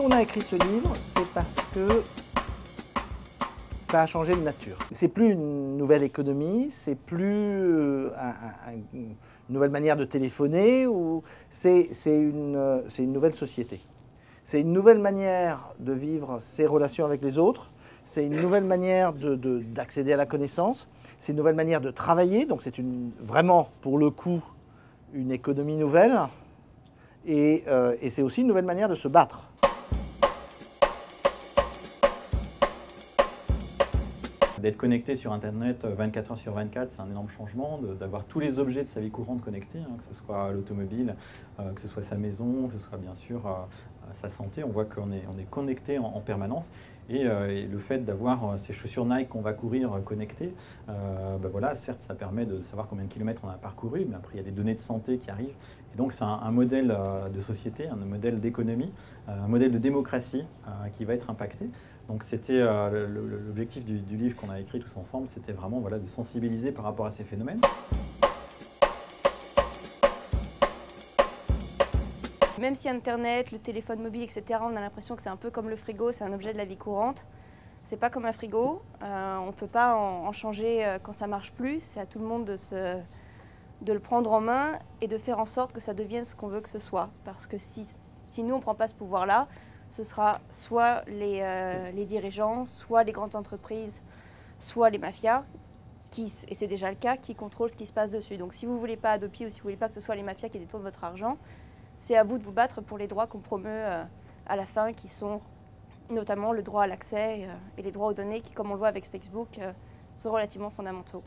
on a écrit ce livre, c'est parce que ça a changé de nature. C'est plus une nouvelle économie, c'est plus une nouvelle manière de téléphoner, c'est une nouvelle société. C'est une nouvelle manière de vivre ses relations avec les autres, c'est une nouvelle manière d'accéder à la connaissance, c'est une nouvelle manière de travailler, donc c'est vraiment, pour le coup, une économie nouvelle, et c'est aussi une nouvelle manière de se battre. D'être connecté sur Internet 24 heures sur 24, c'est un énorme changement, d'avoir tous les objets de sa vie courante connectés, que ce soit l'automobile, que ce soit sa maison, que ce soit bien sûr sa santé. On voit qu'on est connecté en permanence. Et le fait d'avoir ces chaussures Nike qu'on va courir connectées, voilà, certes, ça permet de savoir combien de kilomètres on a parcouru, mais après, il y a des données de santé qui arrivent. Et donc, c'est un modèle de société, un modèle d'économie, un modèle de démocratie qui va être impacté. Donc, c'était l'objectif du livre qu'on a écrit tous ensemble, c'était vraiment voilà, de sensibiliser par rapport à ces phénomènes. Même si Internet, le téléphone mobile, etc., on a l'impression que c'est un peu comme le frigo, c'est un objet de la vie courante. C'est pas comme un frigo, on ne peut pas en changer quand ça marche plus. C'est à tout le monde de le prendre en main et de faire en sorte que ça devienne ce qu'on veut que ce soit. Parce que si nous, on ne prend pas ce pouvoir-là, ce sera soit les dirigeants, soit les grandes entreprises, soit les mafias, et c'est déjà le cas, qui contrôlent ce qui se passe dessus. Donc si vous ne voulez pas Adopi ou si vous ne voulez pas que ce soit les mafias qui détournent votre argent, c'est à vous de vous battre pour les droits qu'on promeut à la fin, qui sont notamment le droit à l'accès et les droits aux données qui, comme on le voit avec Facebook, sont relativement fondamentaux.